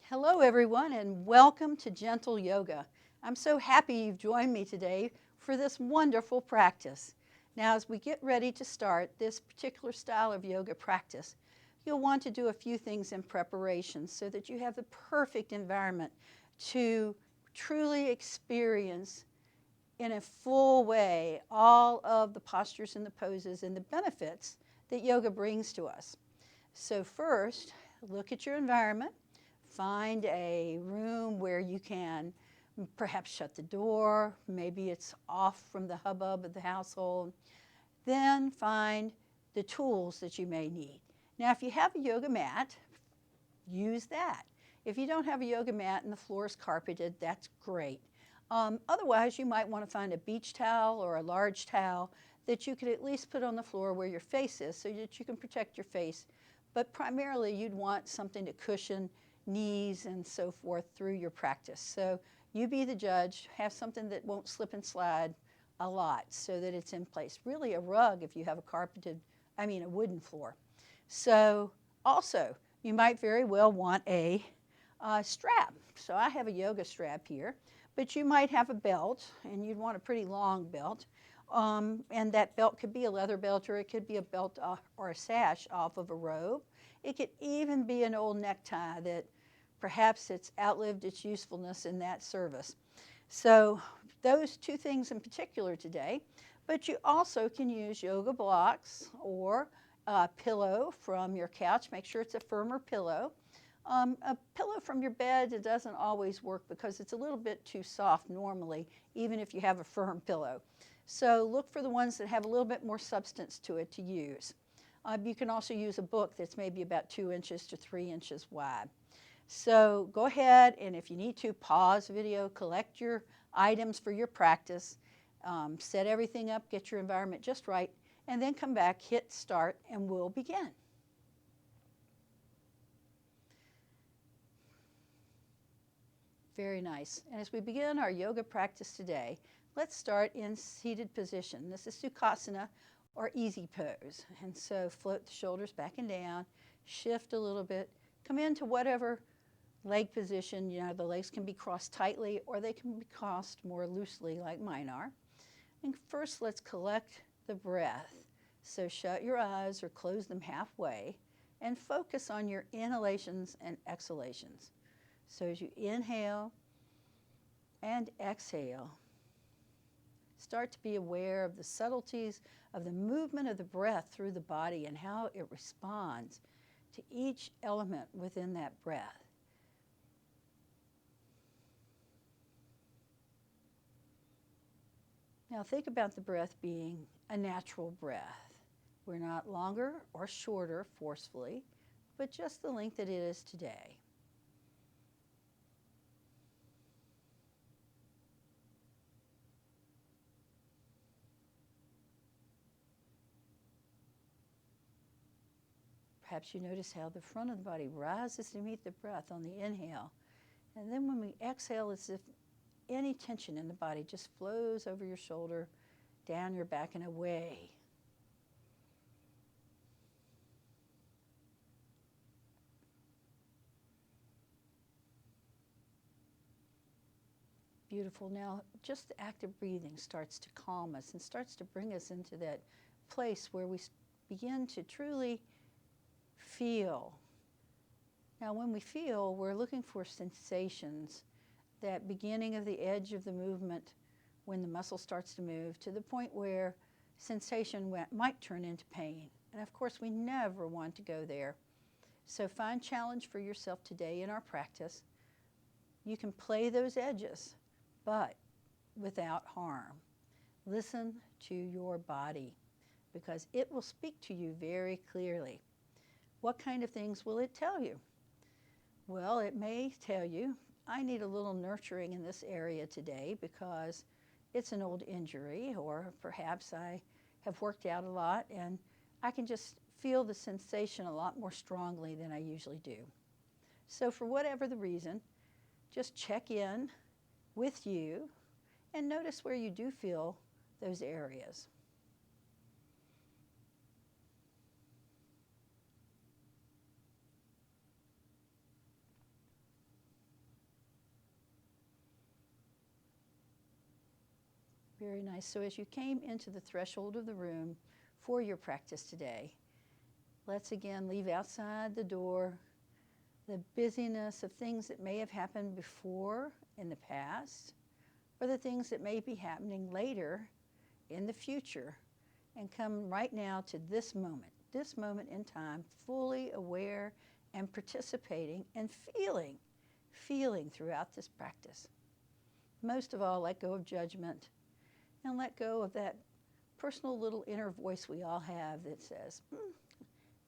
Hello, everyone, and welcome to Gentle Yoga. I'm so happy you've joined me today for this wonderful practice. Now, as we get ready to start this particular style of yoga practice, you'll want to do a few things in preparation so that you have the perfect environment to truly experience in a full way all of the postures and the poses and the benefits that yoga brings to us. So first, look at your environment. Find a room where you can perhaps shut the door. Maybe it's off from the hubbub of the household. Then find the tools that you may need. Now, if you have a yoga mat, use that. If you don't have a yoga mat and the floor is carpeted, that's great. Otherwise, you might want to find a beach towel or a large towel that you could at least put on the floor where your face is so that you can protect your face. But primarily, you'd want something to cushion knees and so forth through your practice. So you be the judge. Have something that won't slip and slide a lot so that it's in place. Really a rug if you have a wooden floor. So also, you might very well want a strap. So I have a yoga strap here, but you might have a belt, and you'd want a pretty long belt. And that belt could be a leather belt, or it could be a belt or a sash off of a robe. It could even be an old necktie that perhaps it's outlived its usefulness in that service. So those two things in particular today, but you also can use yoga blocks or a pillow from your couch. Make sure it's a firmer pillow. A pillow from your bed, it doesn't always work because it's a little bit too soft normally, even if you have a firm pillow. So look for the ones that have a little bit more substance to it to use. You can also use a book that's maybe about 2 inches to 3 inches wide. So go ahead, and if you need to, pause the video, collect your items for your practice, set everything up, get your environment just right, and then come back, hit start, and we'll begin. Very nice. And as we begin our yoga practice today, let's start in seated position. This is Sukhasana, or easy pose. And so float the shoulders back and down, shift a little bit, come into whatever leg position. You know, the legs can be crossed tightly or they can be crossed more loosely like mine are. And first, let's collect the breath. So shut your eyes or close them halfway and focus on your inhalations and exhalations. So as you inhale and exhale, start to be aware of the subtleties of the movement of the breath through the body and how it responds to each element within that breath. Now think about the breath being a natural breath. We're not longer or shorter forcefully, but just the length that it is today. Perhaps you notice how the front of the body rises to meet the breath on the inhale. And then when we exhale, it's as if any tension in the body just flows over your shoulder, down your back, and away. Beautiful. Now, just the act of breathing starts to calm us and starts to bring us into that place where we begin to truly feel. Now, when we feel, we're looking for sensations, that beginning of the edge of the movement when the muscle starts to move to the point where sensation might turn into pain. And of course, we never want to go there. So find challenge for yourself today in our practice. You can play those edges, but without harm. Listen to your body because it will speak to you very clearly. What kind of things will it tell you? Well, it may tell you, I need a little nurturing in this area today because it's an old injury, or perhaps I have worked out a lot and I can just feel the sensation a lot more strongly than I usually do. So for whatever the reason, just check in with you and notice where you do feel those areas. Very nice. So as you came into the threshold of the room for your practice today, let's again leave outside the door the busyness of things that may have happened before in the past, or the things that may be happening later in the future, and come right now to this moment in time, fully aware and participating and feeling throughout this practice. Most of all, let go of judgment and let go of that personal little inner voice we all have that says,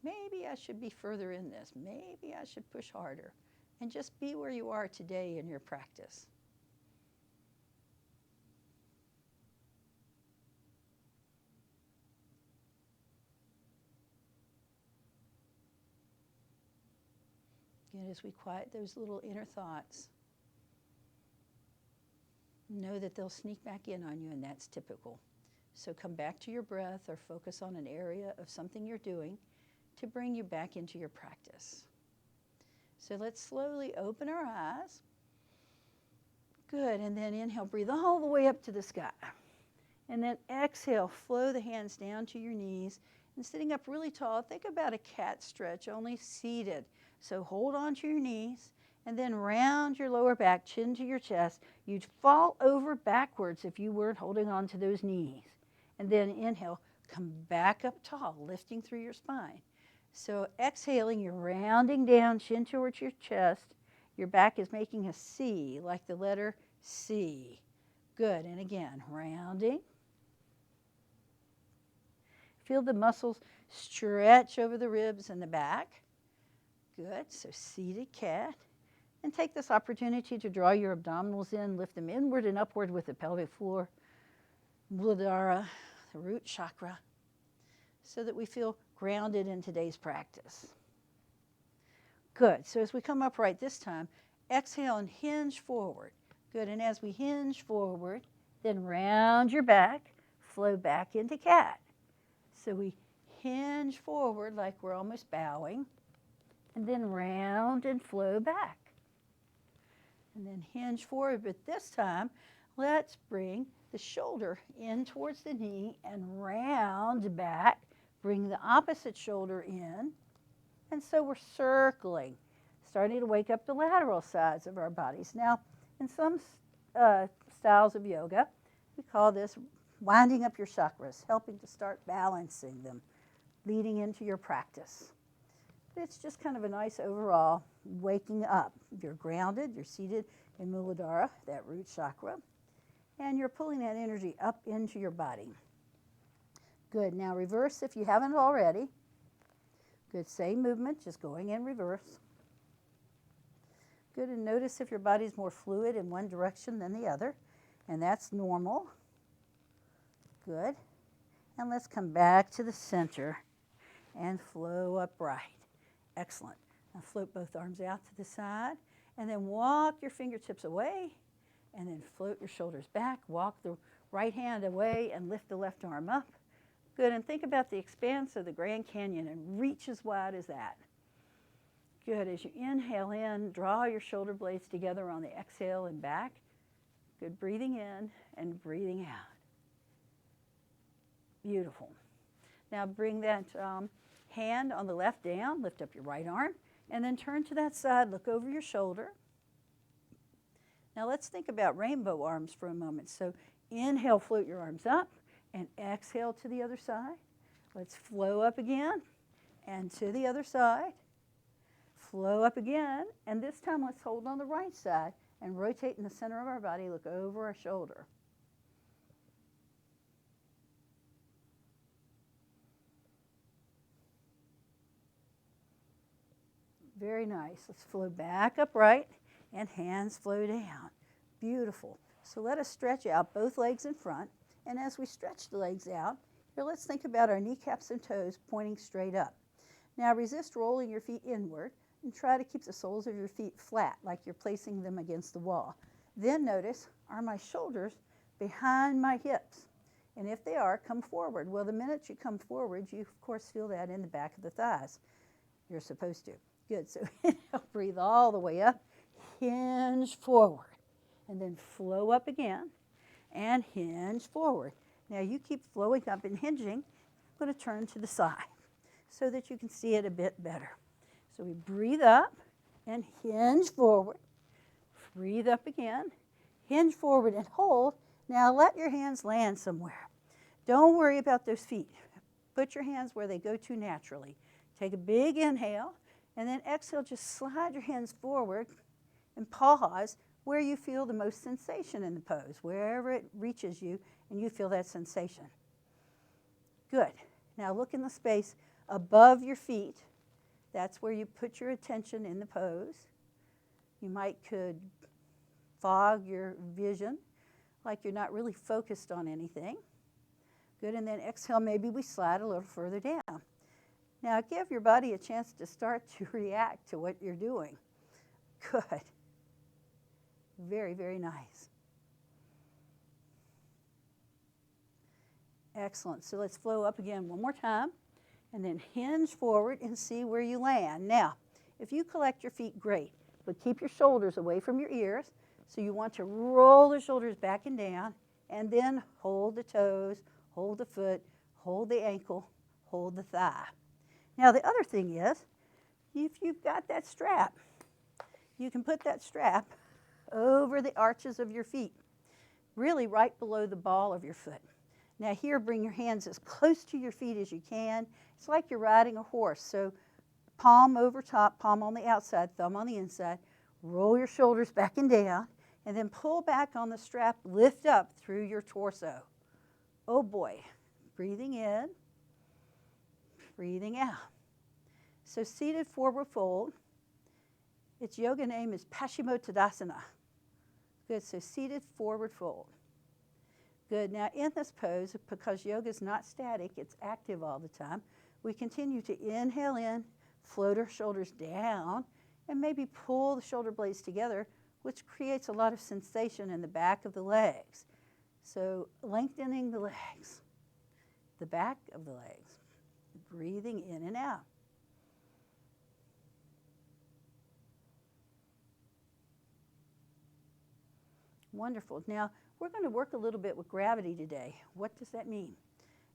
maybe I should be further in this, maybe I should push harder, and just be where you are today in your practice. Again, as we quiet those little inner thoughts, know that they'll sneak back in on you, and that's typical. So come back to your breath or focus on an area of something you're doing to bring you back into your practice. So let's slowly open our eyes. Good, and then inhale, breathe all the way up to the sky. And then exhale, flow the hands down to your knees. And sitting up really tall, think about a cat stretch, only seated. So hold on to your knees, and then round your lower back, chin to your chest. You'd fall over backwards if you weren't holding on to those knees. And then inhale, come back up tall, lifting through your spine. So exhaling, you're rounding down, chin towards your chest. Your back is making a C, like the letter C. Good, and again, rounding. Feel the muscles stretch over the ribs and the back. Good, so seated cat. And take this opportunity to draw your abdominals in, lift them inward and upward with the pelvic floor, Muladhara, the root chakra, so that we feel grounded in today's practice. Good, so as we come upright this time, exhale and hinge forward. Good, and as we hinge forward, then round your back, flow back into cat. So we hinge forward like we're almost bowing, and then round and flow back. And then hinge forward, but this time, let's bring the shoulder in towards the knee and round back. Bring the opposite shoulder in. And so we're circling, starting to wake up the lateral sides of our bodies. Now, in some styles of yoga, we call this winding up your chakras, helping to start balancing them, leading into your practice. It's just kind of a nice overall waking up. You're grounded, you're seated in Muladhara, that root chakra, and you're pulling that energy up into your body. Good, now reverse if you haven't already. Good, same movement, just going in reverse. Good, and notice if your body's more fluid in one direction than the other, and that's normal. Good, and let's come back to the center and flow upright. Excellent. Now float both arms out to the side, and then walk your fingertips away, and then float your shoulders back. Walk the right hand away and lift the left arm up. Good, and think about the expanse of the Grand Canyon and reach as wide as that. Good, as you inhale in, draw your shoulder blades together on the exhale and back. Good, breathing in and breathing out. Beautiful. Now bring that hand on the left down, lift up your right arm, and then turn to that side, look over your shoulder. Now let's think about rainbow arms for a moment. So inhale, float your arms up, and exhale to the other side. Let's flow up again, and to the other side. Flow up again, and this time let's hold on the right side and rotate in the center of our body, look over our shoulder. Very nice. Let's flow back upright and hands flow down. Beautiful. So let us stretch out both legs in front. And as we stretch the legs out, here let's think about our kneecaps and toes pointing straight up. Now resist rolling your feet inward and try to keep the soles of your feet flat like you're placing them against the wall. Then notice, are my shoulders behind my hips? And if they are, come forward. Well, the minute you come forward, you of course feel that in the back of the thighs. You're supposed to. Good, so inhale, breathe all the way up, hinge forward, and then flow up again. and hinge forward. Now you keep flowing up and hinging. I'm going to turn to the side so that you can see it a bit better. So we breathe up and hinge forward. Breathe up again, hinge forward and hold. Now let your hands land somewhere. Don't worry about those feet. Put your hands where they go to naturally. Take a big inhale, and then exhale, just slide your hands forward and pause where you feel the most sensation in the pose, wherever it reaches you and you feel that sensation. Good. Now look in the space above your feet. That's where you put your attention in the pose. You could fog your vision, like you're not really focused on anything. Good, and then exhale, maybe we slide a little further down. Now give your body a chance to start to react to what you're doing. Good. Very, very nice. Excellent. So let's flow up again one more time, and then hinge forward and see where you land. Now, if you collect your feet, great, but keep your shoulders away from your ears. So you want to roll the shoulders back and down, and then hold the toes, hold the foot, hold the ankle, hold the thigh. Now the other thing is, if you've got that strap, you can put that strap over the arches of your feet, really right below the ball of your foot. Now here, bring your hands as close to your feet as you can. It's like you're riding a horse. So palm over top, palm on the outside, thumb on the inside. Roll your shoulders back and down, and then pull back on the strap, lift up through your torso. Oh boy. Breathing in, breathing out. So seated forward fold. Its yoga name is Paschimottanasana. Good, so seated forward fold. Good, now in this pose, because yoga is not static, it's active all the time, we continue to inhale in, float our shoulders down, and maybe pull the shoulder blades together, which creates a lot of sensation in the back of the legs. So lengthening the legs, the back of the legs, breathing in and out. Wonderful. Now, we're going to work a little bit with gravity today. What does that mean?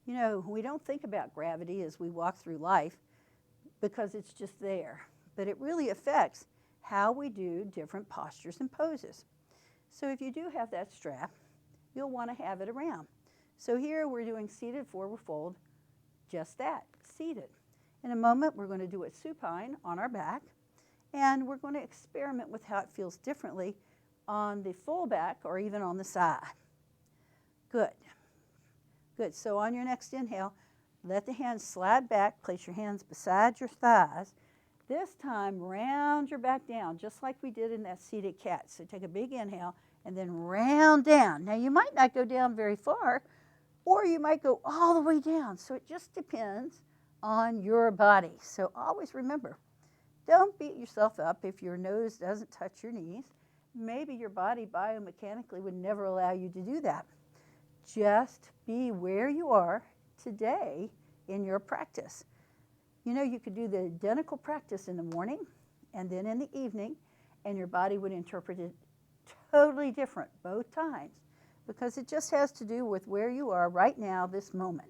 You know, we don't think about gravity as we walk through life because it's just there, but it really affects how we do different postures and poses. So if you do have that strap, you'll want to have it around. So here we're doing seated forward fold, just that, seated. In a moment, we're going to do it supine on our back, and we're going to experiment with how it feels differently on the full back or even on the side. Good. Good. So on your next inhale, let the hands slide back, place your hands beside your thighs. This time, round your back down, just like we did in that seated cat. So take a big inhale and then round down. Now you might not go down very far, or you might go all the way down. So it just depends on your body. So always remember, don't beat yourself up if your nose doesn't touch your knees. Maybe your body biomechanically would never allow you to do that. Just be where you are today in your practice. You know, you could do the identical practice in the morning and then in the evening, and your body would interpret it totally different both times, because it just has to do with where you are right now, this moment.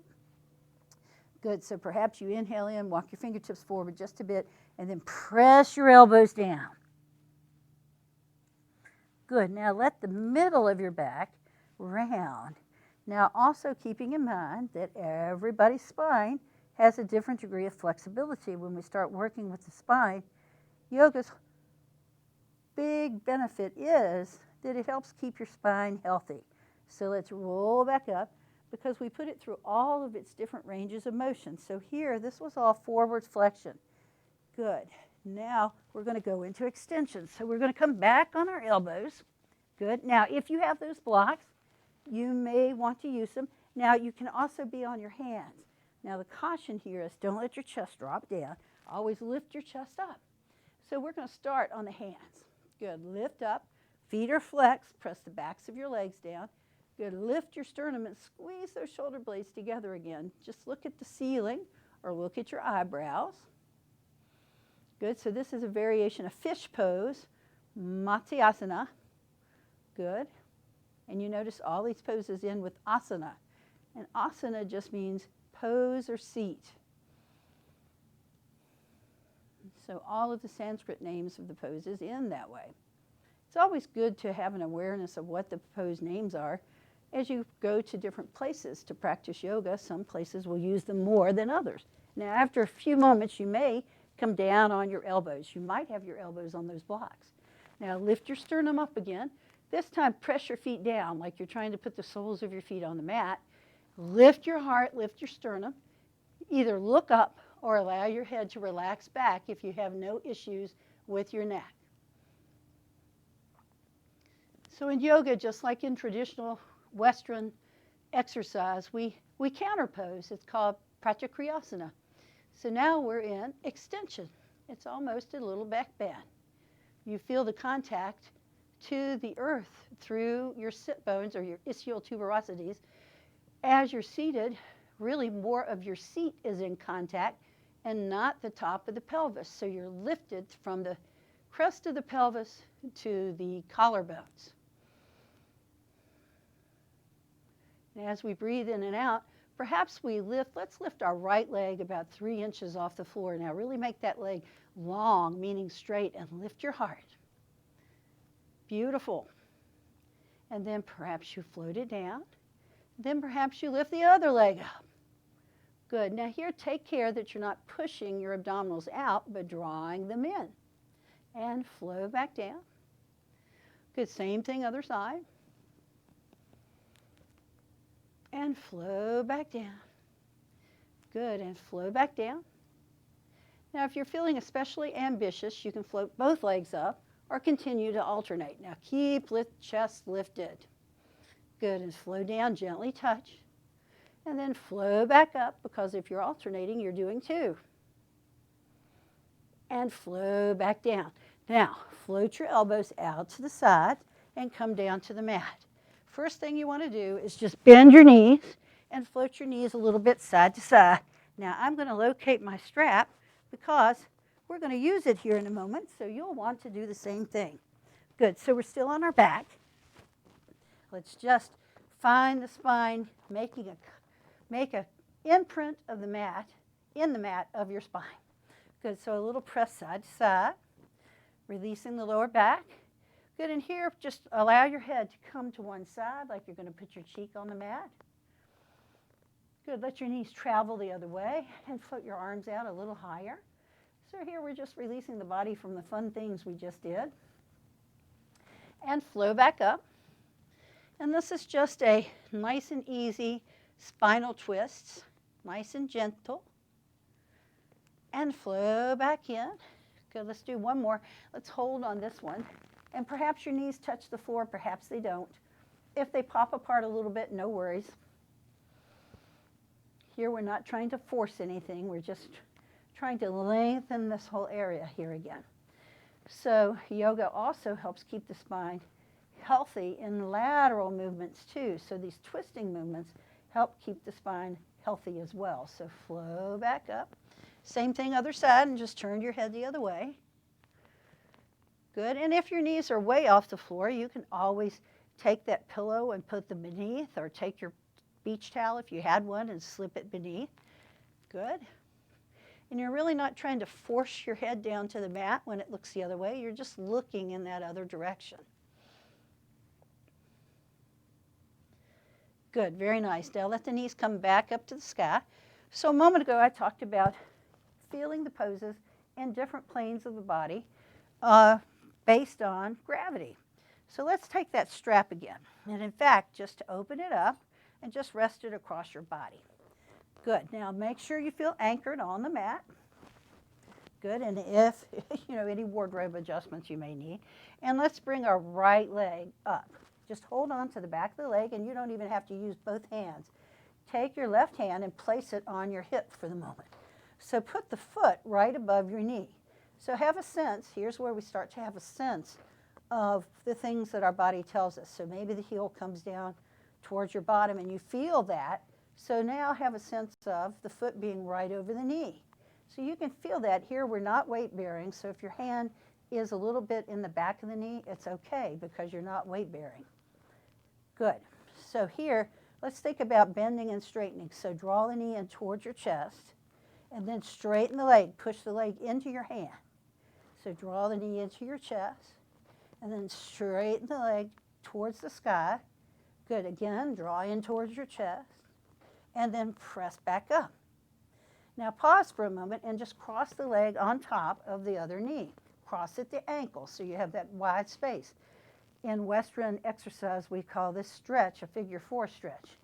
Good, so perhaps you inhale in, walk your fingertips forward just a bit, and then press your elbows down. Good, now let the middle of your back round. Now also keeping in mind that everybody's spine has a different degree of flexibility. When we start working with the spine, yoga's big benefit is that it helps keep your spine healthy. So let's roll back up, because we put it through all of its different ranges of motion. So here, this was all forward flexion. Good. Now we're going to go into extension. So we're going to come back on our elbows. Good. Now if you have those blocks, you may want to use them. Now you can also be on your hands. Now the caution here is don't let your chest drop down. Always lift your chest up. So we're going to start on the hands. Good. Lift up. Feet are flexed. Press the backs of your legs down. Good. Lift your sternum and squeeze those shoulder blades together again. Just look at the ceiling or look at your eyebrows. Good. So this is a variation of fish pose, Matsyasana. Good. And you notice all these poses end with asana. And asana just means pose or seat. So all of the Sanskrit names of the poses end that way. It's always good to have an awareness of what the pose names are. As you go to different places to practice yoga, some places will use them more than others. Now, after a few moments, you may come down on your elbows. You might have your elbows on those blocks. Now, lift your sternum up again. This time, press your feet down like you're trying to put the soles of your feet on the mat. Lift your heart, lift your sternum. Either look up or allow your head to relax back if you have no issues with your neck. So in yoga, just like in traditional Western exercise, we counterpose. It's called pratyakriasana. So now we're in extension. It's almost a little back bend. You feel the contact to the earth through your sit bones or your ischial tuberosities. As you're seated, really more of your seat is in contact and not the top of the pelvis. So you're lifted from the crest of the pelvis to the collarbones. And as we breathe in and out, perhaps let's lift our right leg about 3 inches off the floor. Now really make that leg long, meaning straight, and lift your heart. Beautiful. And then perhaps you float it down. Then perhaps you lift the other leg up. Good. Now here, take care that you're not pushing your abdominals out, but drawing them in. And flow back down. Good. Same thing, other side. And flow back down. Good. And flow back down. Now, if you're feeling especially ambitious, you can float both legs up or continue to alternate. Now, keep chest lifted. Good. And flow down, gently touch. And then flow back up, because if you're alternating, you're doing 2. And flow back down. Now, float your elbows out to the side and come down to the mat. First thing you want to do is just bend your knees and float your knees a little bit side to side. Now, I'm going to locate my strap because we're going to use it here in a moment, so you'll want to do the same thing. Good. So we're still on our back. Let's just find the spine, make an imprint of the mat, in the mat of your spine. Good. So a little press side to side, releasing the lower back. Good. And here, just allow your head to come to one side like you're going to put your cheek on the mat. Good. Let your knees travel the other way and float your arms out a little higher. So here we're just releasing the body from the fun things we just did. And flow back up. And this is just a nice and easy spinal twist, nice and gentle. And flow back in. Good. Let's do one more. Let's hold on this one. And perhaps your knees touch the floor, perhaps they don't. If they pop apart a little bit, no worries. Here we're not trying to force anything, we're just trying to lengthen this whole area here again. So yoga also helps keep the spine healthy in lateral movements too. So these twisting movements help keep the spine healthy as well. So flow back up. Same thing other side, and just turn your head the other way. Good. And if your knees are way off the floor, you can always take that pillow and put them beneath, or take your beach towel if you had one and slip it beneath. Good. And you're really not trying to force your head down to the mat when it looks the other way. You're just looking in that other direction. Good. Very nice. Now let the knees come back up to the sky. So a moment ago I talked about feeling the poses in different planes of the body based on gravity. So let's take that strap again. And in fact, just to open it up and just rest it across your body. Good. Now make sure you feel anchored on the mat. Good. And if, any wardrobe adjustments you may need. And let's bring our right leg up. Just hold on to the back of the leg, and you don't even have to use both hands. Take your left hand and place it on your hip for the moment. So put the foot right above your knee. So have a sense, here's where we start to have a sense of the things that our body tells us. So maybe the heel comes down towards your bottom and you feel that. So now have a sense of the foot being right over the knee. So you can feel that. Here we're not weight bearing, so if your hand is a little bit in the back of the knee, it's okay because you're not weight bearing. Good. So here, let's think about bending and straightening. So draw the knee in towards your chest, and then straighten the leg. Push the leg into your hand. So draw the knee into your chest, and then straighten the leg towards the sky. Good. Again, draw in towards your chest, and then press back up. Now pause for a moment and just cross the leg on top of the other knee. Cross at the ankle so you have that wide space. In Western exercise, we call this stretch a figure 4 stretch.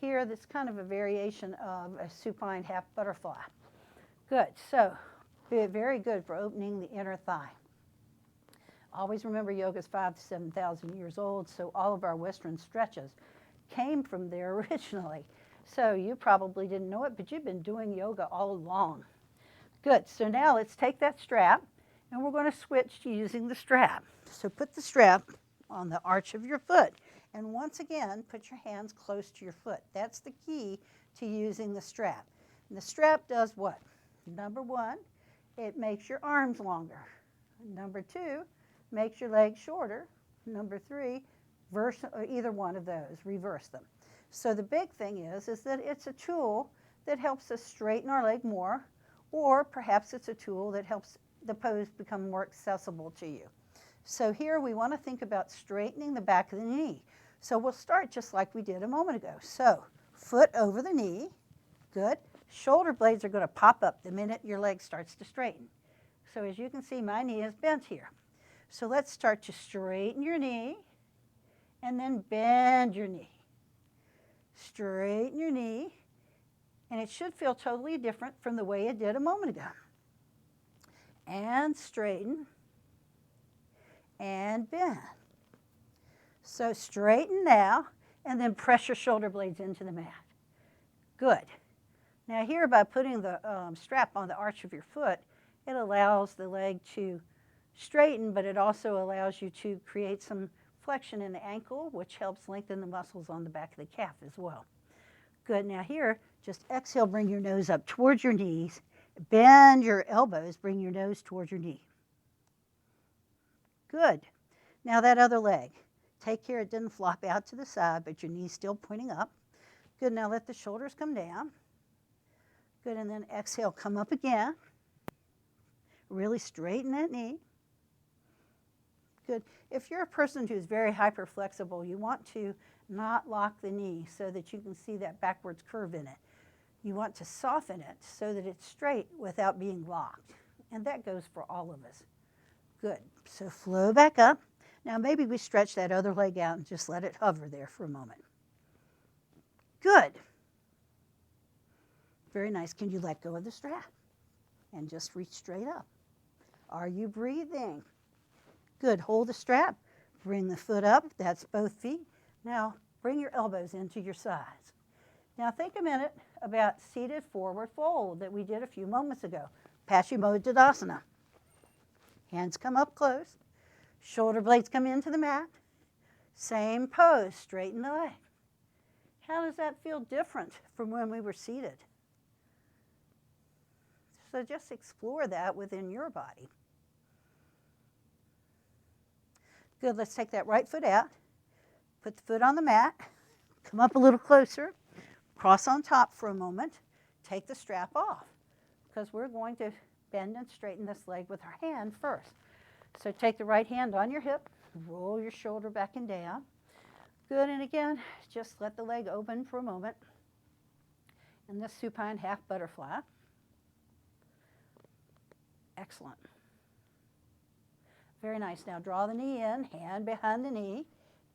Here, that's kind of a variation of a supine half butterfly. Good. So very good for opening the inner thigh. Always remember yoga is 5,000 to 7,000 years old, so all of our Western stretches came from there originally. So you probably didn't know it, but you've been doing yoga all along. Good. So now let's take that strap, and we're going to switch to using the strap. So put the strap on the arch of your foot, and once again, put your hands close to your foot. That's the key to using the strap. And the strap does what? Number one, it makes your arms longer. Number two, makes your legs shorter. Number three, either one of those, reverse them. So the big thing is that it's a tool that helps us straighten our leg more, or perhaps it's a tool that helps the pose become more accessible to you. So here we want to think about straightening the back of the knee. So we'll start just like we did a moment ago. So foot over the knee, good. Shoulder blades are going to pop up the minute your leg starts to straighten. So as you can see, my knee is bent here. So let's start to straighten your knee and then bend your knee. Straighten your knee, and it should feel totally different from the way it did a moment ago. And straighten and bend. So straighten now, and then press your shoulder blades into the mat. Good. Now here, by putting the strap on the arch of your foot, it allows the leg to straighten, but it also allows you to create some flexion in the ankle, which helps lengthen the muscles on the back of the calf as well. Good. Now here, just exhale, bring your nose up towards your knees. Bend your elbows, bring your nose towards your knee. Good. Now that other leg. Take care it didn't flop out to the side, but your knee's still pointing up. Good. Now let the shoulders come down. Good. And then exhale, come up again. Really straighten that knee. Good. If you're a person who's very hyperflexible, you want to not lock the knee so that you can see that backwards curve in it. You want to soften it so that it's straight without being locked. And that goes for all of us. Good. So flow back up. Now maybe we stretch that other leg out and just let it hover there for a moment. Good. Very nice. Can you let go of the strap and just reach straight up? Are you breathing? Good. Hold the strap. Bring the foot up. That's both feet. Now bring your elbows into your sides. Now think a minute about seated forward fold that we did a few moments ago. Paschimottanasana. Hands come up close. Shoulder blades come into the mat. Same pose. Straighten the leg. How does that feel different from when we were seated? So just explore that within your body. Good. Let's take that right foot out. Put the foot on the mat. Come up a little closer. Cross on top for a moment. Take the strap off because we're going to bend and straighten this leg with our hand first. So take the right hand on your hip. Roll your shoulder back and down. Good. And again, just let the leg open for a moment in this supine half butterfly. Excellent. Very nice. Now draw the knee in, hand behind the knee.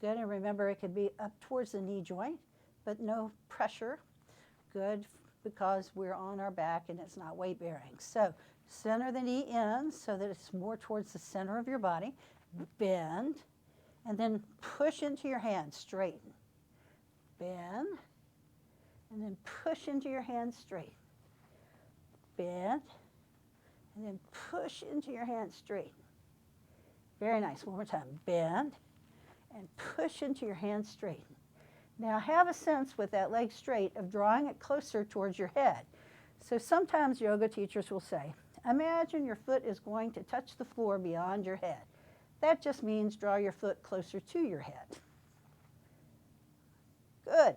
Good. And remember, it could be up towards the knee joint, but no pressure. Good, because we're on our back and it's not weight bearing. So center the knee in so that it's more towards the center of your body. Bend, and then push into your hand, straighten. Bend, and then push into your hand, straighten. Bend, and then push into your hand, straighten. Very nice. One more time. Bend, and push into your hand, straighten. Now have a sense with that leg straight of drawing it closer towards your head. So sometimes yoga teachers will say, imagine your foot is going to touch the floor beyond your head. That just means draw your foot closer to your head. Good.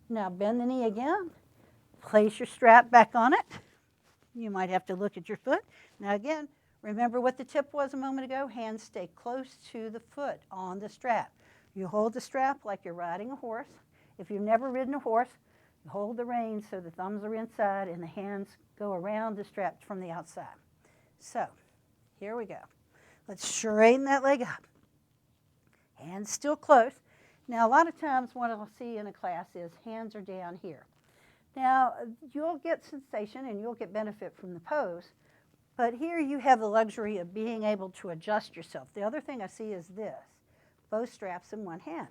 Now bend the knee again. Place your strap back on it. You might have to look at your foot. Now again, remember what the tip was a moment ago? Hands stay close to the foot on the strap. You hold the strap like you're riding a horse. If you've never ridden a horse, you hold the reins so the thumbs are inside and the hands go around the strap from the outside. So, here we go. Let's straighten that leg up. Hands still close. Now, a lot of times what I'll see in a class is hands are down here. Now, you'll get sensation and you'll get benefit from the pose, but here you have the luxury of being able to adjust yourself. The other thing I see is this, both straps in one hand.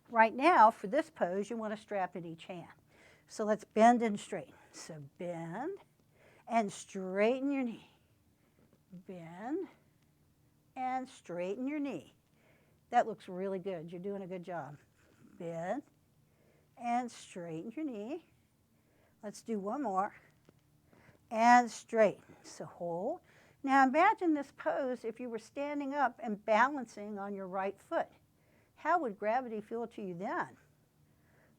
Right now, for this pose, you want a strap in each hand. So let's bend and straighten. So bend and straighten your knee. Bend and straighten your knee. That looks really good. You're doing a good job. Bend and straighten your knee. Let's do one more. And straighten. So hold. Now imagine this pose if you were standing up and balancing on your right foot. How would gravity feel to you then?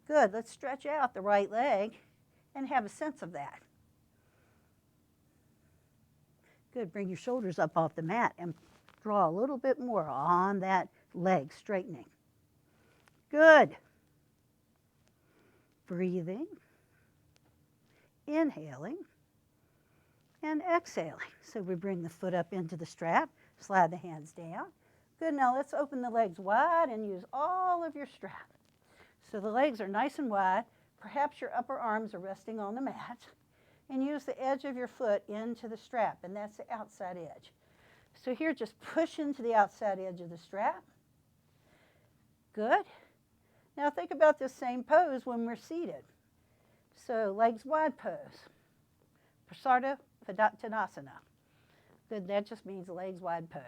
Good. Let's stretch out the right leg and have a sense of that. Good. Bring your shoulders up off the mat and draw a little bit more on that leg straightening. Good. Breathing, inhaling, and exhaling. So we bring the foot up into the strap, slide the hands down. Good. Now let's open the legs wide and use all of your strap. So the legs are nice and wide. Perhaps your upper arms are resting on the mat. And use the edge of your foot into the strap, and that's the outside edge. So here, just push into the outside edge of the strap. Good. Now think about this same pose when we're seated. So legs wide pose. Prasarda Padottanasana. Good, that just means legs wide pose.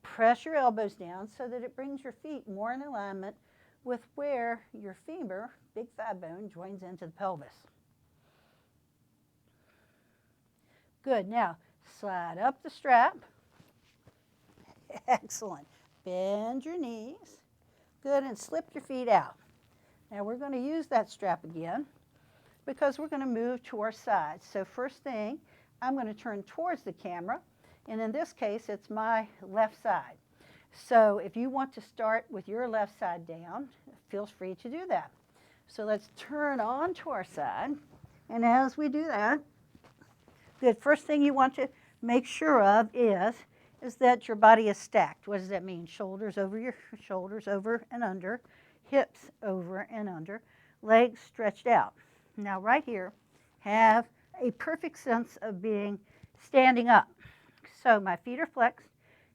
Press your elbows down so that it brings your feet more in alignment with where your femur, big thigh bone, joins into the pelvis. Good. Now, slide up the strap. Excellent. Bend your knees. Good. And slip your feet out. Now, we're going to use that strap again because we're going to move to our sides. So first thing, I'm going to turn towards the camera. And in this case, it's my left side. So if you want to start with your left side down, feel free to do that. So let's turn on to our side. And as we do that, the first thing you want to make sure of is that your body is stacked. What does that mean? Shoulders over and under, hips over and under, legs stretched out. Now right here, have a perfect sense of being standing up. So my feet are flexed,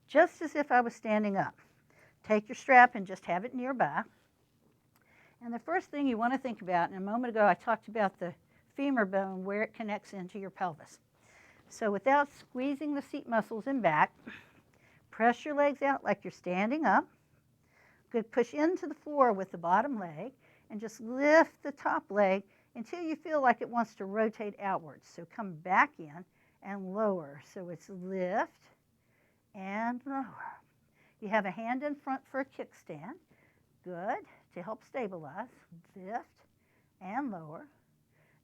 just as if I was standing up. Take your strap and just have it nearby. And the first thing you want to think about, and a moment ago I talked about the femur bone, where it connects into your pelvis. So without squeezing the seat muscles in back, press your legs out like you're standing up. Good. Push into the floor with the bottom leg and just lift the top leg until you feel like it wants to rotate outwards. So come back in and lower. So it's lift and lower. You have a hand in front for a kickstand. Good. To help stabilize. Lift and lower.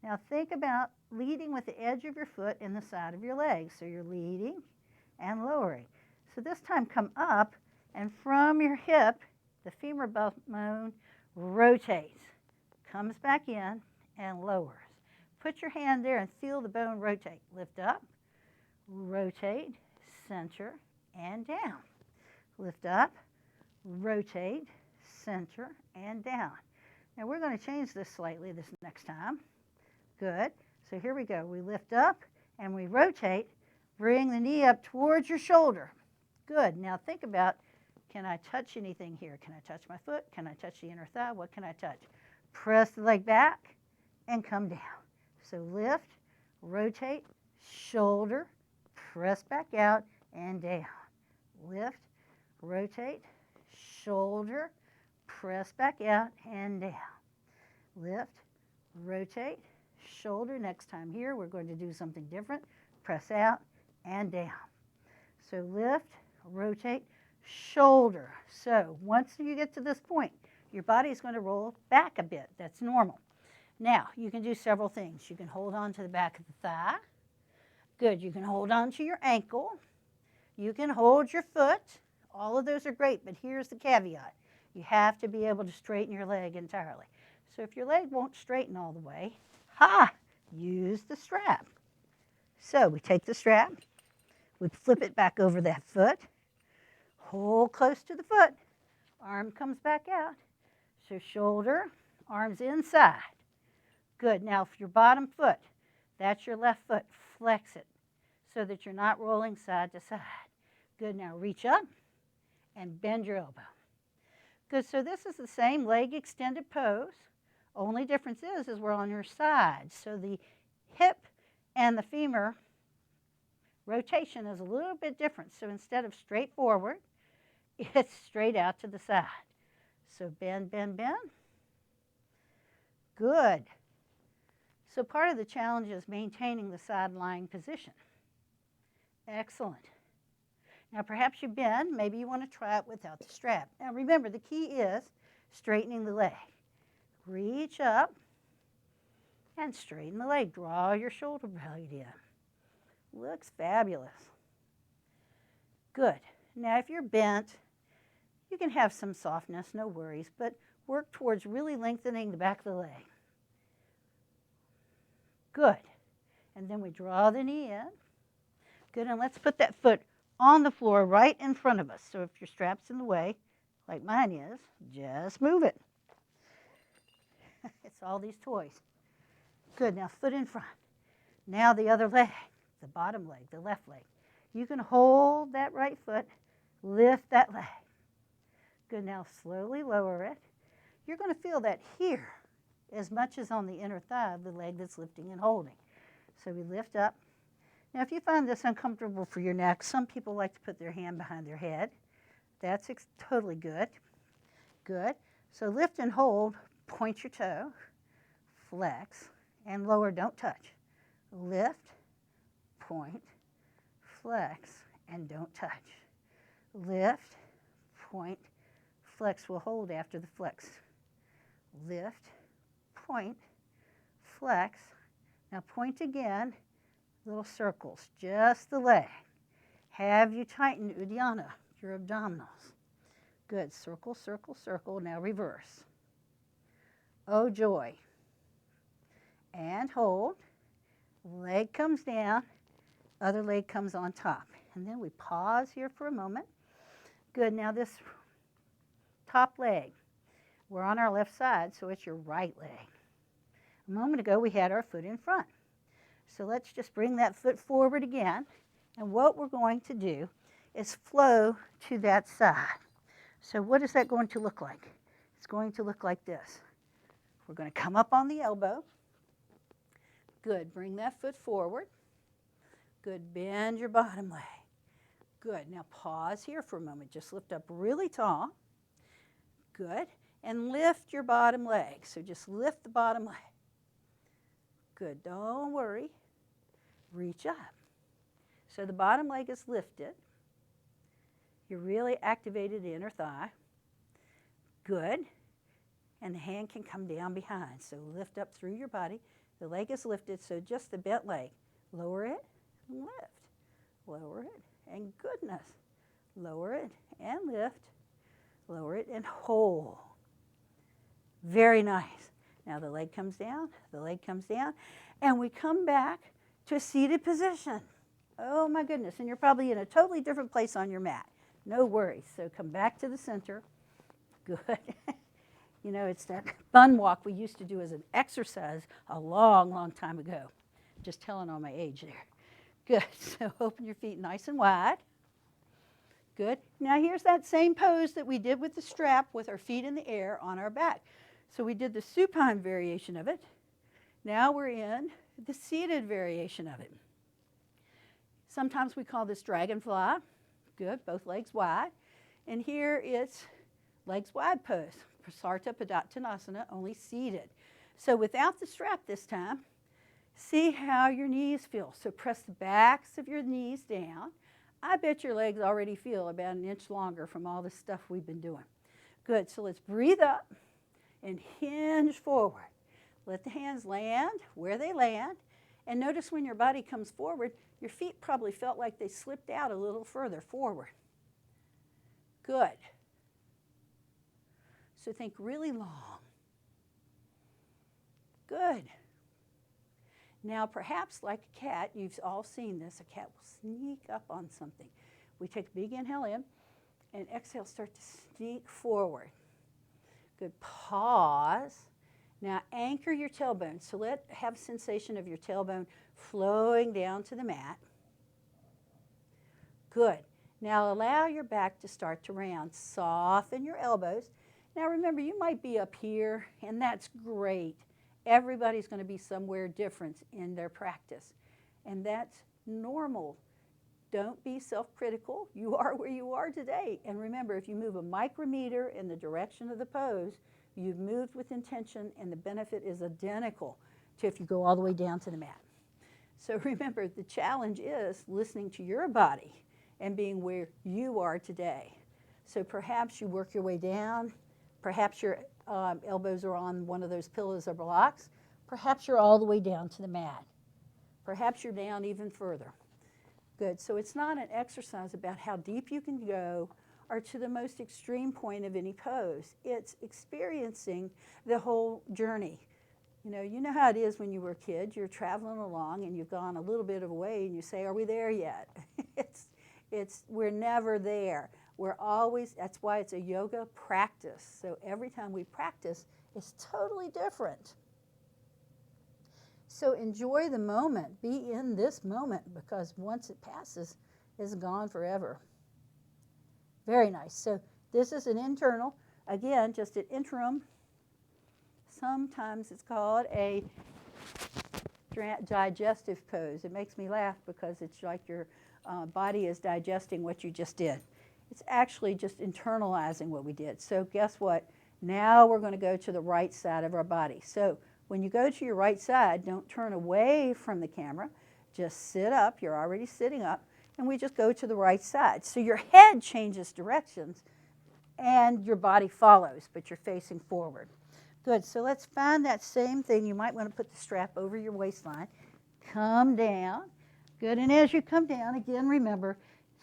Now think about leading with the edge of your foot in the side of your leg. So you're leading and lowering. So this time come up, and from your hip, the femur bone rotates, comes back in, and lowers. Put your hand there and feel the bone rotate. Lift up, rotate, center, and down. Lift up, rotate, center, and down. Now we're going to change this slightly this next time. Good. So here we go. We lift up and we rotate. Bring the knee up towards your shoulder. Good. Now think about, can I touch anything here? Can I touch my foot? Can I touch the inner thigh? What can I touch? Press the leg back and come down. So lift, rotate, shoulder, press back out and down. Lift, rotate, shoulder, press back out and down. Lift, rotate, shoulder. Next time here, we're going to do something different. Press out and down. So lift, rotate, shoulder. So once you get to this point, your body's going to roll back a bit. That's normal. Now, you can do several things. You can hold on to the back of the thigh. Good. You can hold on to your ankle. You can hold your foot. All of those are great, but here's the caveat. You have to be able to straighten your leg entirely. So if your leg won't straighten all the way, use the strap. So we take the strap, we flip it back over that foot, hold close to the foot, arm comes back out. So shoulder, arms inside. Good. Now for your bottom foot, that's your left foot, flex it so that you're not rolling side to side. Good. Now reach up and bend your elbow. Good. So this is the same leg extended pose. Only difference is we're on your side. So the hip and the femur rotation is a little bit different. So instead of straight forward, it's straight out to the side. So bend, bend, bend. Good. So part of the challenge is maintaining the side lying position. Excellent. Now perhaps you bend. Maybe you want to try it without the strap. Now remember, the key is straightening the leg. Reach up and straighten the leg. Draw your shoulder blade in. Looks fabulous. Good. Now if you're bent, you can have some softness, no worries, but work towards really lengthening the back of the leg. Good. And then we draw the knee in. Good, and let's put that foot on the floor right in front of us. So if your strap's in the way, like mine is, just move it. It's all these toys. Good, now foot in front. Now the other leg, the bottom leg, the left leg. You can hold that right foot, lift that leg. Good, now slowly lower it. You're going to feel that here as much as on the inner thigh of the leg that's lifting and holding. So we lift up. Now if you find this uncomfortable for your neck, some people like to put their hand behind their head. That's totally good. Good. So lift and hold, point your toe, flex, and lower, don't touch. Lift, point, flex, and don't touch. Lift, point, flex. We'll hold after the flex. Lift, point, flex. Now point again, little circles, just the leg. Have you tighten Uddiyana, your abdominals. Good, circle, circle, circle. Now reverse. Oh joy. And hold. Leg comes down, other leg comes on top. And then we pause here for a moment. Good, now this top leg, we're on our left side, so it's your right leg. A moment ago we had our foot in front. So let's just bring that foot forward again. And what we're going to do is flow to that side. So what is that going to look like? It's going to look like this. We're going to come up on the elbow. Good, bring that foot forward. Good, bend your bottom leg. Good, now pause here for a moment. Just lift up really tall. Good, and lift your bottom leg. So just lift the bottom leg. Good, don't worry. Reach up. So the bottom leg is lifted. You really activated the inner thigh. Good. And the hand can come down behind. So lift up through your body. The leg is lifted, so just the bent leg. Lower it, and lift. Lower it, and goodness. Lower it, and lift. Lower it, and hold. Very nice. Now the leg comes down, and we come back to a seated position. Oh my goodness, and you're probably in a totally different place on your mat. No worries. So come back to the center. Good. You know, it's that bun walk we used to do as an exercise a long, long time ago. Just telling on my age there. Good. So open your feet nice and wide. Good. Now here's that same pose that we did with the strap with our feet in the air on our back. So we did the supine variation of it. Now we're in the seated variation of it. Sometimes we call this dragonfly. Good, both legs wide. And here it's legs wide pose, Prasarta Padottanasana, only seated. So without the strap this time, see how your knees feel. So press the backs of your knees down. I bet your legs already feel about an inch longer from all the stuff we've been doing. Good, so let's breathe up. and hinge forward. Let the hands land where they land. And notice when your body comes forward, your feet probably felt like they slipped out a little further forward. Good. So think really long. Good. Now perhaps like a cat, you've all seen this, a cat will sneak up on something. We take a big inhale in and exhale, start to sneak forward. Good. Pause. Now anchor your tailbone. So have a sensation of your tailbone flowing down to the mat. Good. Now allow your back to start to round. Soften your elbows. Now remember, you might be up here, and that's great. Everybody's going to be somewhere different in their practice, and that's normal. Don't be self-critical. You are where you are today. And remember, if you move a micrometer in the direction of the pose, you've moved with intention, and the benefit is identical to if you go all the way down to the mat. So remember, the challenge is listening to your body and being where you are today. So perhaps you work your way down. Perhaps your elbows are on one of those pillows or blocks. Perhaps you're all the way down to the mat. Perhaps you're down even further. Good. So it's not an exercise about how deep you can go or to the most extreme point of any pose. It's experiencing the whole journey. You know how it is when you were a kid. You're traveling along and you've gone a little bit of a way and you say, are we there yet? We're never there. We're always, that's why it's a yoga practice. So every time we practice, it's totally different. So enjoy the moment. Be in this moment, because once it passes, it's gone forever. Very nice. So this is an internal, again, just an interim. Sometimes it's called a digestive pose. It makes me laugh because it's like your body is digesting what you just did. It's actually just internalizing what we did. So guess what? Now we're going to go to the right side of our body. So when you go to your right side, don't turn away from the camera. Just sit up. You're already sitting up. And we just go to the right side. So your head changes directions and your body follows, but you're facing forward. Good. So let's find that same thing. You might want to put the strap over your waistline. Come down. Good. And as you come down, again, remember,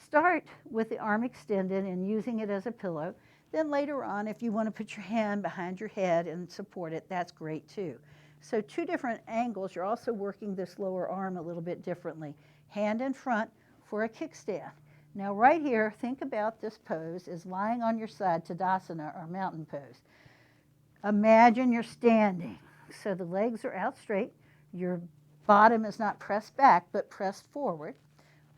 start with the arm extended and using it as a pillow. Then later on, if you want to put your hand behind your head and support it, that's great too. So two different angles. You're also working this lower arm a little bit differently. Hand in front for a kickstand. Now right here, think about this pose as lying on your side, Tadasana, or mountain pose. Imagine you're standing. So the legs are out straight. Your bottom is not pressed back, but pressed forward.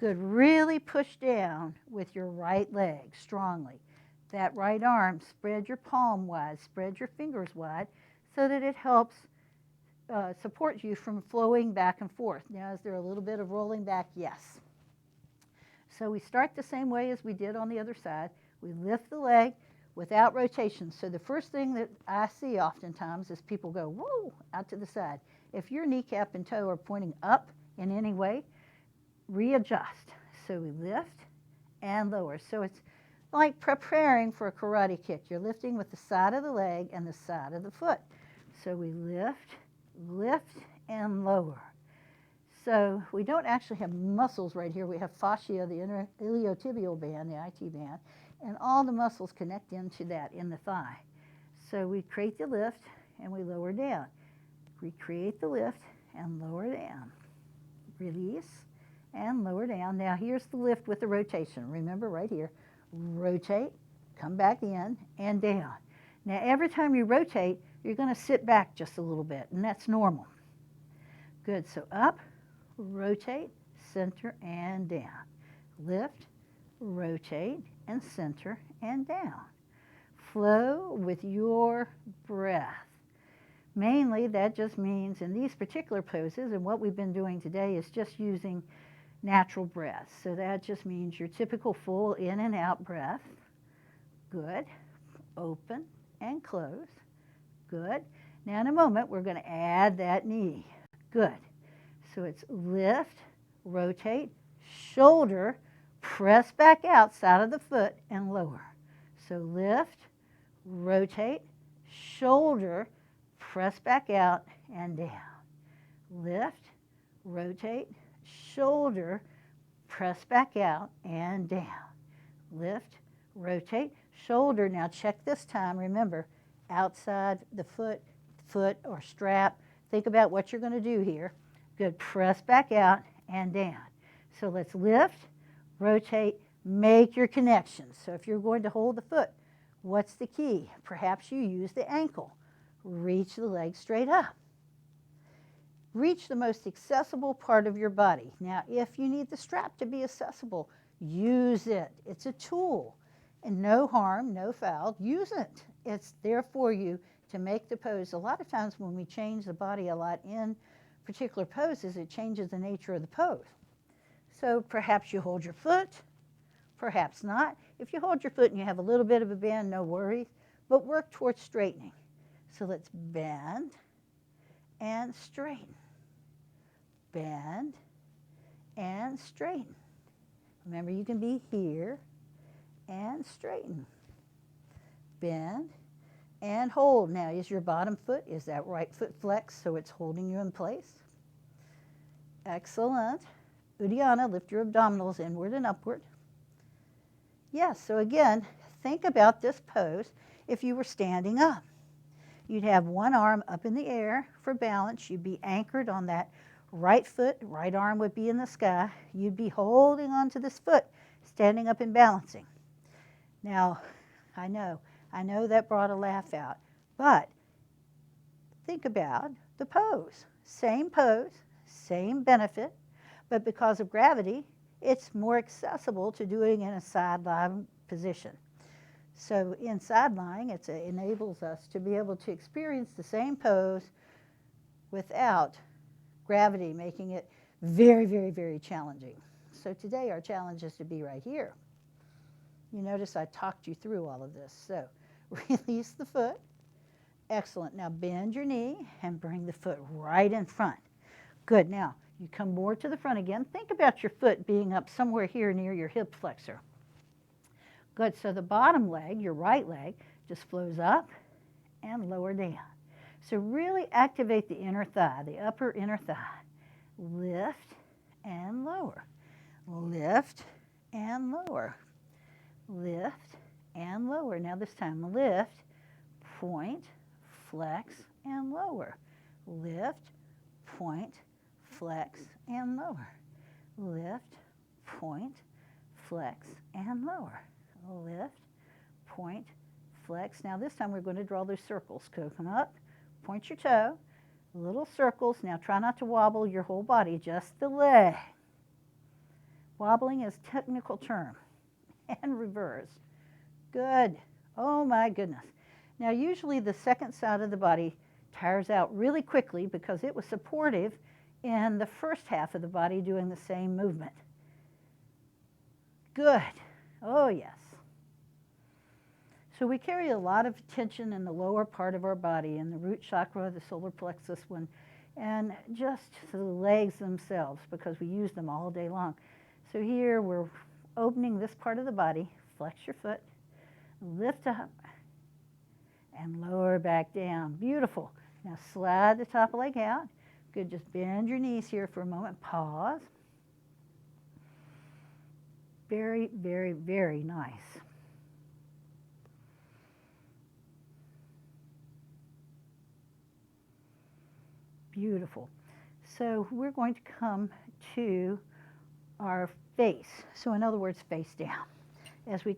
Good. Really push down with your right leg strongly. That right arm, spread your palm wide, spread your fingers wide so that it helps support you from flowing back and forth. Now, is there a little bit of rolling back? Yes. So we start the same way as we did on the other side. We lift the leg without rotation. So the first thing that I see oftentimes is people go, whoa, out to the side. If your kneecap and toe are pointing up in any way, readjust. So we lift and lower. So it's like preparing for a karate kick. You're lifting with the side of the leg and the side of the foot. So we lift, and lower. So we don't actually have muscles right here. We have fascia, the iliotibial band, the IT band, and all the muscles connect into that in the thigh. So we create the lift and we lower down. Recreate the lift and lower down. Release and lower down. Now here's the lift with the rotation. Remember right here, rotate, come back in and down. Now every time you rotate, you're going to sit back just a little bit, and that's normal. Good. So up, rotate, center, and down. Lift, rotate, and center, and down. Flow with your breath. Mainly, that just means in these particular poses, and what we've been doing today is just using natural breath. So that just means your typical full in and out breath. Good. Open and close. Good. Now in a moment, we're going to add that knee. Good. So it's lift, rotate, shoulder, press back out, side of the foot, and lower. So lift, rotate, shoulder, press back out and down. Lift, rotate, shoulder, press back out and down. Lift, rotate, shoulder. Now check this time. Remember, outside the foot or strap. Think about what you're going to do here. Good. Press back out and down. So let's lift, rotate, make your connections. So if you're going to hold the foot, what's the key? Perhaps you use the ankle. Reach the leg straight up. Reach the most accessible part of your body. Now, if you need the strap to be accessible, use it. It's a tool. And no harm, no foul. Use it. It's there for you to make the pose. A lot of times when we change the body a lot in particular poses, it changes the nature of the pose. So perhaps you hold your foot, perhaps not. If you hold your foot and you have a little bit of a bend, no worries, but work towards straightening. So let's bend and straighten. Bend and straighten. Remember, you can be here and straighten. Bend and hold. Now, is your bottom foot, is that right foot flexed so it's holding you in place? Excellent. Uddiyana, lift your abdominals inward and upward. Yes, so again, think about this pose if you were standing up. You'd have one arm up in the air for balance. You'd be anchored on that right foot. Right arm would be in the sky. You'd be holding onto this foot, standing up and balancing. Now, I know that brought a laugh out, but think about the pose. Same pose, same benefit, but because of gravity, it's more accessible to doing in a side lying position. So in side lying, it enables us to be able to experience the same pose without gravity making it very, very, very challenging. So today our challenge is to be right here. You notice I talked you through all of this. So release the foot. Excellent. Now bend your knee and bring the foot right in front. Good. Now you come more to the front again. Think about your foot being up somewhere here near your hip flexor. Good. So the bottom leg, your right leg, just flows up and lower down. So really activate the inner thigh, the upper inner thigh. Lift and lower. Lift and lower. Lift and lower. Now this time lift, point, flex, and lower. Lift, point, flex, and lower. Lift, point, flex, and lower. Lift, point, flex. Now this time we're going to draw those circles. Come up, point your toe, little circles. Now try not to wobble your whole body, just the leg. Wobbling is a technical term. And reverse. Good. Oh my goodness. Now usually the second side of the body tires out really quickly because it was supportive in the first half of the body doing the same movement. Good. Oh yes. So we carry a lot of tension in the lower part of our body, in the root chakra, the solar plexus one, and just the legs themselves because we use them all day long. So here we're opening this part of the body. Flex your foot, lift up, and lower back down. Beautiful. Now slide the top leg out. Good, just bend your knees here for a moment. Pause. Very, very, very nice. Beautiful. So we're going to come to our face. So in other words, face down. As we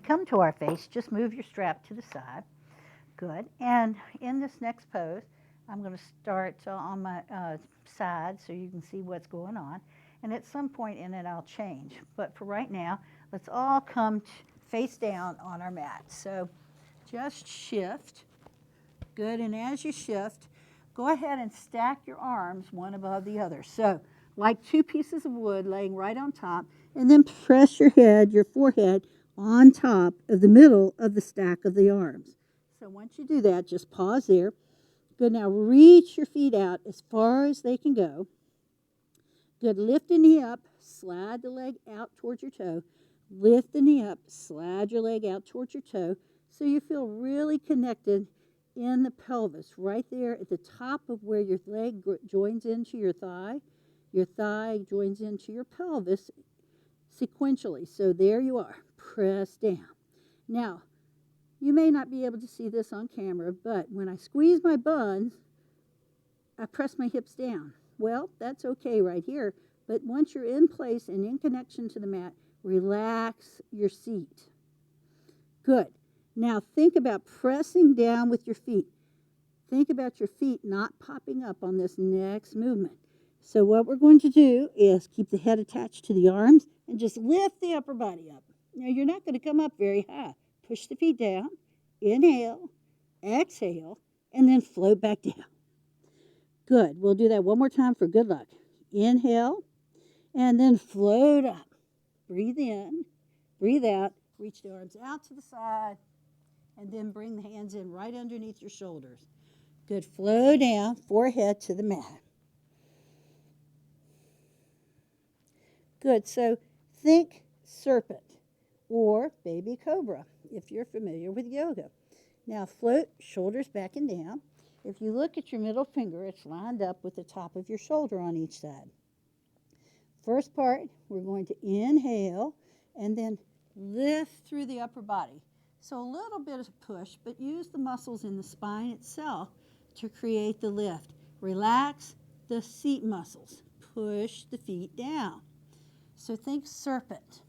come to our face, just move your strap to the side. Good. And in this next pose, I'm going to start on my side so you can see what's going on. And at some point in it, I'll change. But for right now, let's all come face down on our mat. So just shift. Good. And as you shift, go ahead and stack your arms one above the other. So like two pieces of wood laying right on top, and then press your head, your forehead, on top of the middle of the stack of the arms. So once you do that, just pause there. Good, now reach your feet out as far as they can go. Good, lift the knee up, slide the leg out towards your toe. Lift the knee up, slide your leg out towards your toe, so you feel really connected in the pelvis, right there at the top of where your leg joins into your thigh. Your thigh joins into your pelvis sequentially. So there you are. Press down. Now, you may not be able to see this on camera, but when I squeeze my buns, I press my hips down. Well, that's okay right here. But once you're in place and in connection to the mat, relax your seat. Good. Now think about pressing down with your feet. Think about your feet not popping up on this next movement. So what we're going to do is keep the head attached to the arms and just lift the upper body up. Now you're not going to come up very high. Push the feet down, inhale, exhale, and then float back down. Good. We'll do that one more time for good luck. Inhale, and then float up. Breathe in, breathe out, reach the arms out to the side, and then bring the hands in right underneath your shoulders. Good. Flow down, forehead to the mat. Good. So think serpent or baby cobra if you're familiar with yoga. Now float, shoulders back and down. If you look at your middle finger, it's lined up with the top of your shoulder on each side. First part, we're going to inhale and then lift through the upper body. So a little bit of push, but use the muscles in the spine itself to create the lift. Relax the seat muscles. Push the feet down. So think serpent.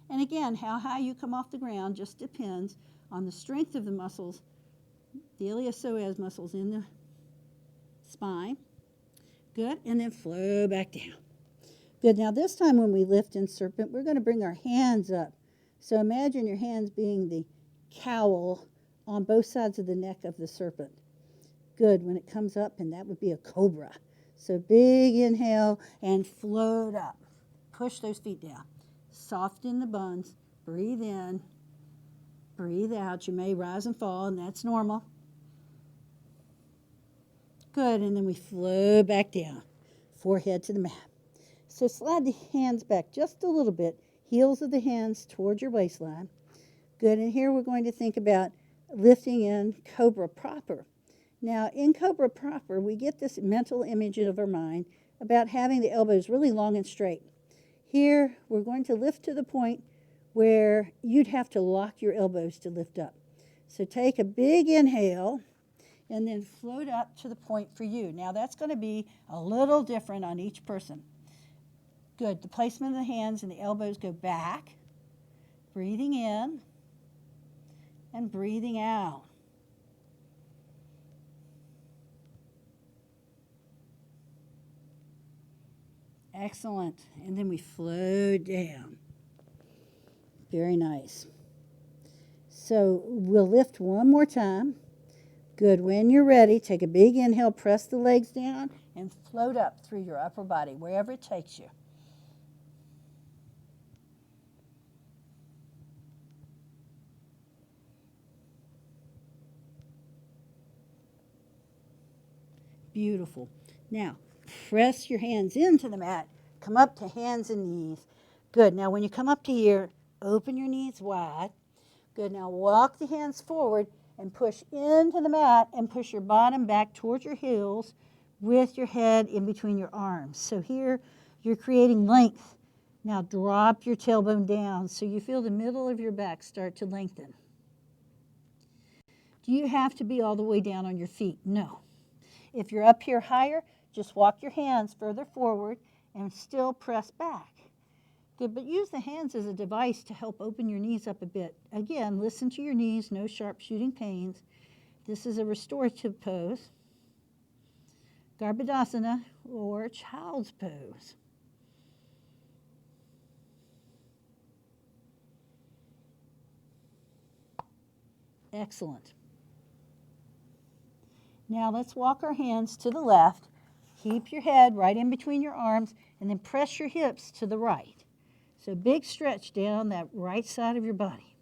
And again, how high you come off the ground just depends on the strength of the muscles, the iliopsoas muscles in the spine. Good. And then flow back down. Good. Now this time when we lift in serpent, we're going to bring our hands up. So imagine your hands being the cowl on both sides of the neck of the serpent. Good. When it comes up, and that would be a cobra. So big inhale and float up. Push those feet down. Soften the buns. Breathe in. Breathe out. You may rise and fall, and that's normal. Good. And then we flow back down. Forehead to the mat. So slide the hands back just a little bit. Heels of the hands towards your waistline. Good. And here we're going to think about lifting in cobra proper. Now, in cobra proper, we get this mental image of our mind about having the elbows really long and straight. Here, we're going to lift to the point where you'd have to lock your elbows to lift up. So take a big inhale and then float up to the point for you. Now, that's going to be a little different on each person. Good. The placement of the hands and the elbows go back, breathing in and breathing out. Excellent. And then we flow down. Very nice. So we'll lift one more time. Good. When you're ready, take a big inhale, press the legs down, and float up through your upper body, wherever it takes you. Beautiful. Now, press your hands into the mat. Come up to hands and knees. Good. Now, when you come up to here, open your knees wide. Good. Now, walk the hands forward and push into the mat and push your bottom back towards your heels with your head in between your arms. So here, you're creating length. Now, drop your tailbone down so you feel the middle of your back start to lengthen. Do you have to be all the way down on your feet? No. If you're up here higher, just walk your hands further forward and still press back. Good, but use the hands as a device to help open your knees up a bit. Again, listen to your knees, no sharp shooting pains. This is a restorative pose, Garbhadasana, or child's pose. Excellent. Now let's walk our hands to the left. Keep your head right in between your arms and then press your hips to the right. So big stretch down that right side of your body.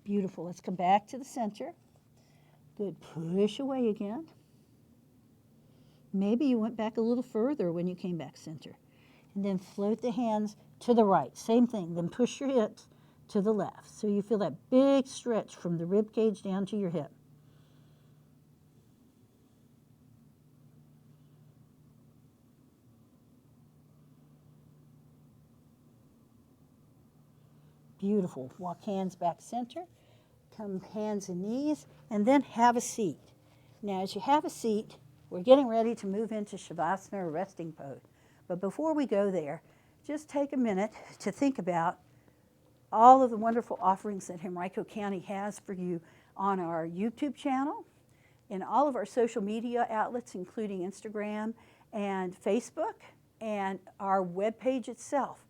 Beautiful. Let's come back to the center. Good. Push away again. Maybe you went back a little further when you came back center. And then float the hands to the right. Same thing. Then push your hips to the left. So you feel that big stretch from the rib cage down to your hip. Beautiful. Walk hands back center. Come hands and knees. And then have a seat. Now as you have a seat, we're getting ready to move into Shavasana or resting pose. But before we go there, just take a minute to think about all of the wonderful offerings that Henrico County has for you on our YouTube channel, in all of our social media outlets, including Instagram and Facebook, and our webpage itself.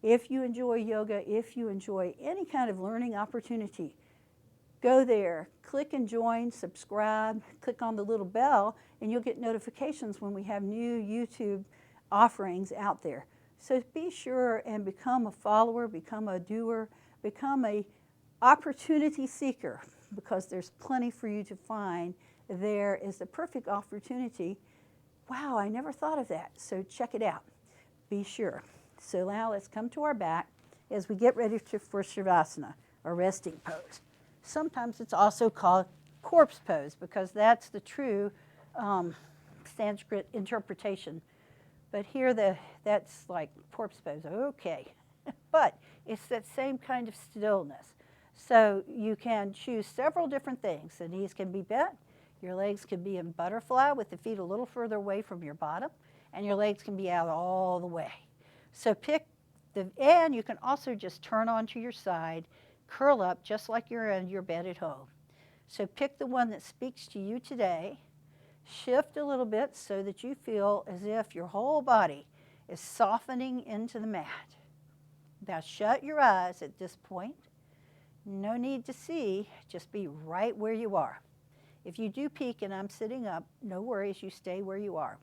If you enjoy yoga, if you enjoy any kind of learning opportunity, go there, click and join, subscribe, click on the little bell, and you'll get notifications when we have new YouTube offerings out there. So be sure and become a follower, become a doer, become a opportunity seeker, because there's plenty for you to find. There is a perfect opportunity. Wow, I never thought of that. So check it out. Be sure. So now let's come to our back as we get ready for Shavasana, or resting pose. Sometimes it's also called corpse pose, because that's the true Sanskrit interpretation. But here that's like corpse pose. Okay. But it's that same kind of stillness. So you can choose several different things. The knees can be bent. Your legs can be in butterfly with the feet a little further away from your bottom. And your legs can be out all the way. So and you can also just turn onto your side, curl up just like you're in your bed at home. So pick the one that speaks to you today. Shift a little bit so that you feel as if your whole body is softening into the mat. Now shut your eyes at this point. No need to see, just be right where you are. If you do peek and I'm sitting up, no worries, you stay where you are.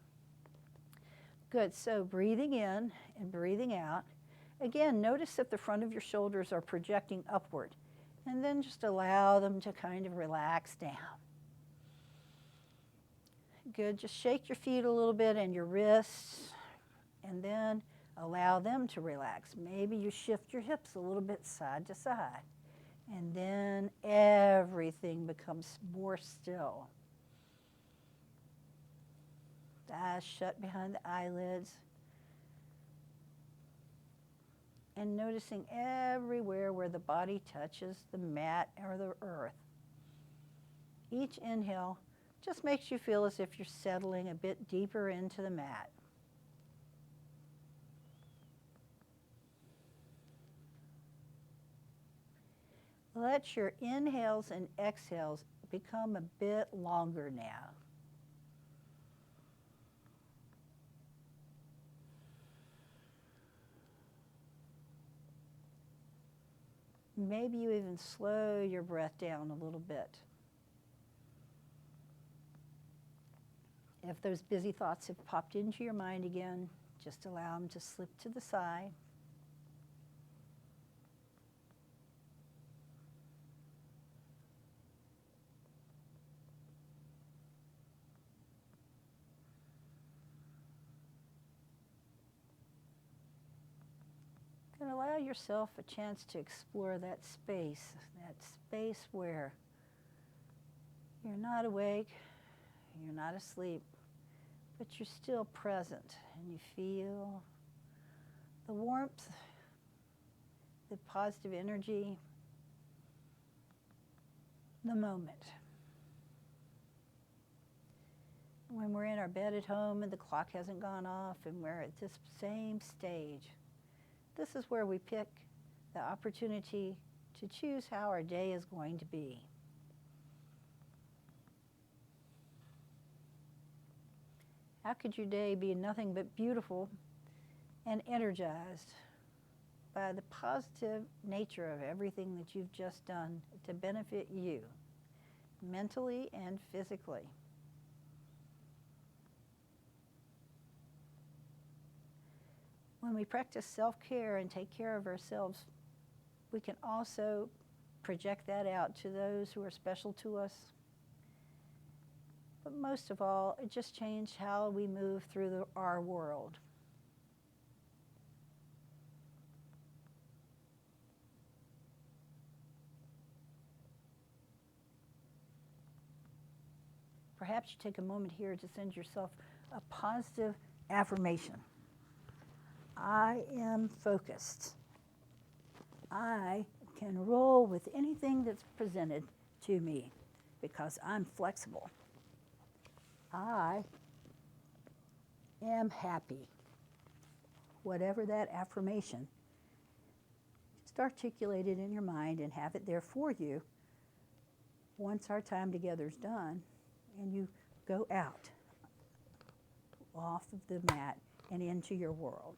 Good, so breathing in and breathing out. Again, notice if the front of your shoulders are projecting upward, and then just allow them to kind of relax down. Good, just shake your feet a little bit and your wrists, and then allow them to relax. Maybe you shift your hips a little bit side to side, and then everything becomes more still. The eyes shut behind the eyelids, and noticing everywhere where the body touches the mat or the earth. Each inhale just makes you feel as if you're settling a bit deeper into the mat. Let your inhales and exhales become a bit longer now. Maybe you even slow your breath down a little bit. If those busy thoughts have popped into your mind again, just allow them to slip to the side. And allow yourself a chance to explore that space where you're not awake, you're not asleep, but you're still present, and you feel the warmth, the positive energy, the moment. When we're in our bed at home and the clock hasn't gone off and we're at this same stage, this is where we pick the opportunity to choose how our day is going to be. How could your day be nothing but beautiful and energized by the positive nature of everything that you've just done to benefit you, mentally and physically? When we practice self-care and take care of ourselves, we can also project that out to those who are special to us. but most of all, it just changed how we move through our world. Perhaps you take a moment here to send yourself a positive affirmation. I am focused. I can roll with anything that's presented to me because I'm flexible. I am happy. Whatever that affirmation, just articulate it in your mind and have it there for you once our time together is done and you go out off of the mat and into your world.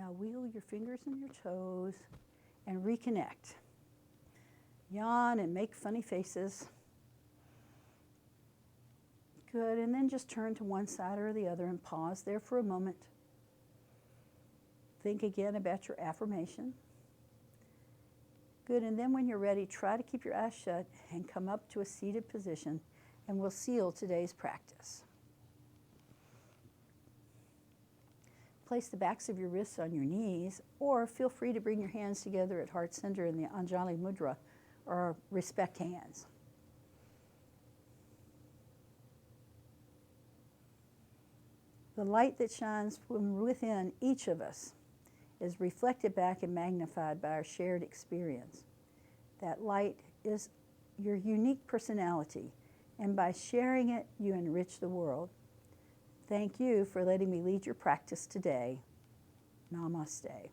Now wheel your fingers and your toes and reconnect. Yawn and make funny faces. Good, and then just turn to one side or the other and pause there for a moment. Think again about your affirmation. Good, and then when you're ready, try to keep your eyes shut and come up to a seated position, and we'll seal today's practice. Place the backs of your wrists on your knees, or feel free to bring your hands together at heart center in the Anjali Mudra, or respect hands. The light that shines from within each of us is reflected back and magnified by our shared experience. That light is your unique personality, and by sharing it, you enrich the world. Thank you for letting me lead your practice today. Namaste.